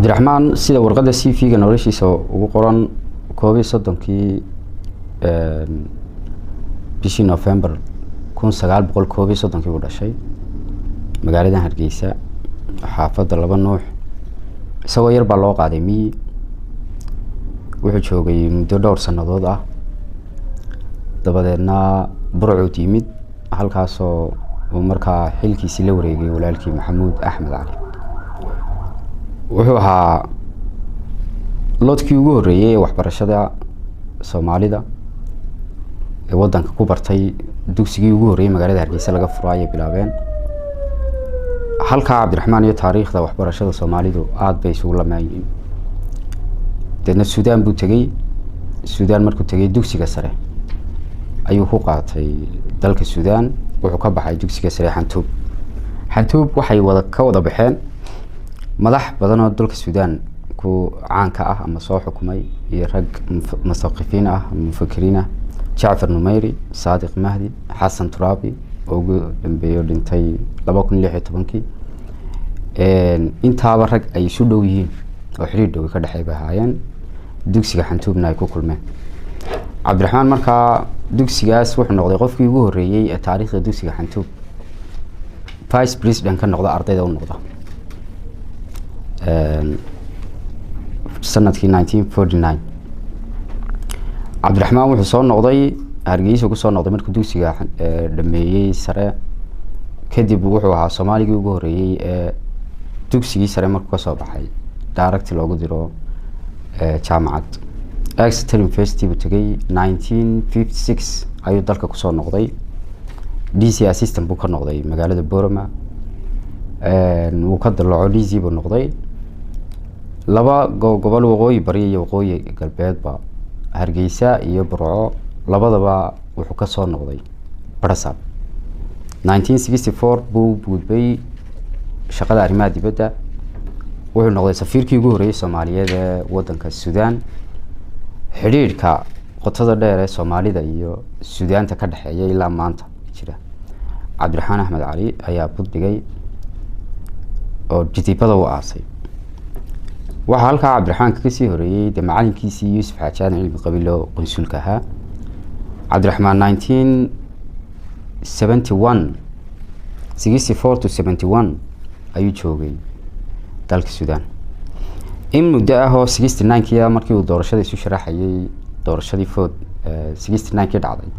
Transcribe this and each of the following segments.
cabdiraxmaan sida warqada CV-ga noloshiisa ugu qoran 31 bishii November 1931 uu dhashay magaalada Hargeysa xaafadda Laba Nuux isagoo yar baa loo qaaday miyi wuxuu joogay muddo dhowr sanadood ah dabadeedna Burco timid halkaasoo uu markaa xilkiisa la wareegay walaalkii Maxamuud Axmed Cali wuxuu ahaa lodkii ugu horeeyay waxbarashada Soomaalida ee wadanka ku bartay dugsigii ugu horeeyay magaalada Hargeysa laga furaayay bilaabeen halka cabdiraxmaan iyo taariikhda waxbarashada Soomaalidu aad bay isugu lameeyeen dadna Suudaan buu tagay Suudaan markuu tagay dugsiga sare ayuu ku qaatay dalka Suudaan wuxuu ka baxay dugsiga sare Xantuub waxay ka wada baxeen madax badan oo dalka Suudaan ku caan ka ah ama soo xukumay iyo rag musaqifiin ah mufakiriin ah Jaafar Numayri Saadiq Mahdi Xasan Turaabi oo ugu dambeeyay dhintay 2016 intaaba rag ay isu dhow yihiin oo xiriir dhow ka dhaxay bahaayeen dugsiga Xantuubna ay ku kulmeen cabdiraxmaan markaa dugsigaas wuxuu noqday qofkii ugu horeeyay ee taariikhda dugsiga Xantuub vice president ka noqda ardayda u noqda sanadkii 1949 cabdiraxmaan wuxuu soo noqday Hargeysa ku soo noqday markuu dugsiga dhameeyay sare kadib wuxuu ahaa Soomaaligii ugu horeeyay ee dugsigii sare markuu ka soo baxay direct loogu diro jaamacad Exeter University buu tagay 1956 ayuu dalka ku soo noqday DC assistant buu ka noqday magaalada Boorama uu ka dalaco DC buu noqday laba gobol waqooyi bari iyo waqooyi galbeedba Hargeysa iyo Burco labadaba wuxuu ka soo noqday Barasab 1964 buu gudbay shaqada arrimaha dibadda wuxuu noqday safiirkii ugu horeeyay Soomaaliyeed ee wadanka Suudaan xiriirka qotada dheer ee Soomaalida iyo Suudaanta ka dhaxeeyay ilaa maanta jira cabdiraxmaan Axmed Cali ayaa buddigay oo jidibada u aasay waxa halka cabdiraxmaan ka sii horeeyay macalinkiisii Yuusuf Xaajaan cilmi qabiilo qonsulka ahaa cabdiraxmaan 1971 64 to 71 ayuu joogay dalka Suudaan in muddo ah oo 69kii markii uu doorashada isu sharaxayay doorashadii food 69kii dhacday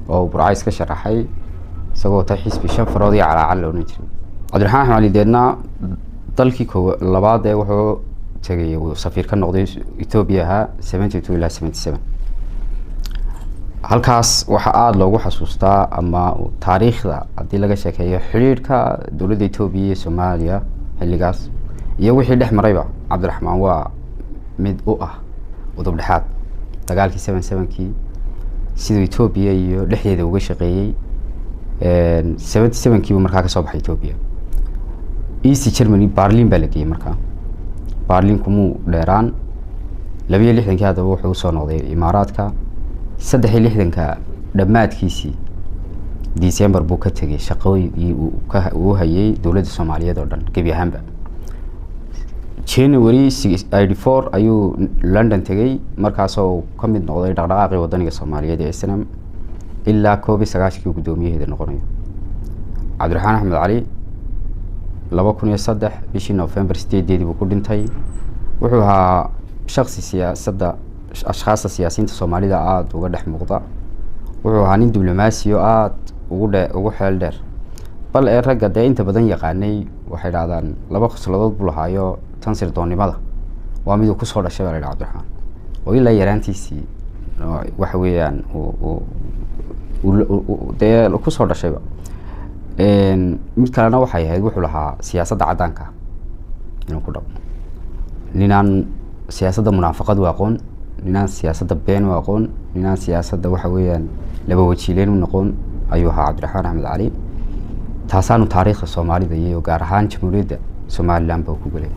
oo Burco iska sharaxay isagoo ta xisbi shafarood iyo calaacal loo jiray cabdiraxmaan Axmed Cali deedna dalkii labaad ee wuxuu tagay uu safiir ka noqday Ethiopia 72 ilaa 77 halkaas waxa aad loogu xasuustaa ama taariikhda hadii laga sheekeeyo xiriirka dawladda Ethiopia iyo Soomaaliya xilligaas iyo wixii dhex marayba cabdiraxmaan waa mid u ah udub dhaxaad dagaalkii 77kii sidoo Ethiopia iyo dhexdeeda uga shaqeeyay 77kii markaa ka soo baxay Ethiopia East Germany Berlin baa la geeyay markaa Berlin kumu dheeraan 62kii hadaba wuxuu soo noqday Imaaraadka 63ka dhamaadkiisii December buu ka tagay shaqooyinka uu hayay dawladda Soomaaliyeed oo dhan gabi ahaanba January 84 ayuu London tagay markaas oo ka mid noqday dhaqdhaqaaqii wadaniga Soomaaliyeed ee SNM ilaa 19 gudoomiyaheeda noqonay cabdiraxmaan Axmed Cali 2003 bishii November 8 buu ku dhintay wuxuu ahaa shakhsi siyaasadda ashxaasta siyaasiyiinta Soomaalida aad uga dhex muuqda wuxuu ahaa nin diblomaasi oo aad ugu xeel dheer bal ee ragga inta badan yaqaanay waxay dhaahdaan laba qosladood buu lahaayo tan sirdoonnimada waa mid uu ku soo dhashay baa cabdiraxmaan oo ilaa yaraantiisii waxa weeyaan uu ku soo dhashayba mid kalena waxay ahayd wuxuu lahaa siyaasadda cadaanka inuu ku dhaqmo ninaan siyaasadda munaafaqad u aqoon ninaan siyaasadda been u aqoon ninaan siyaasadda waxa weeyaan laba wajiileen u noqon ayuu ahaa cabdiraxmaan Axmed Cali taasaanu taariikhda Soomaalida iyo gaar ahaan jamhuuriyadda Somaliland baa ku galay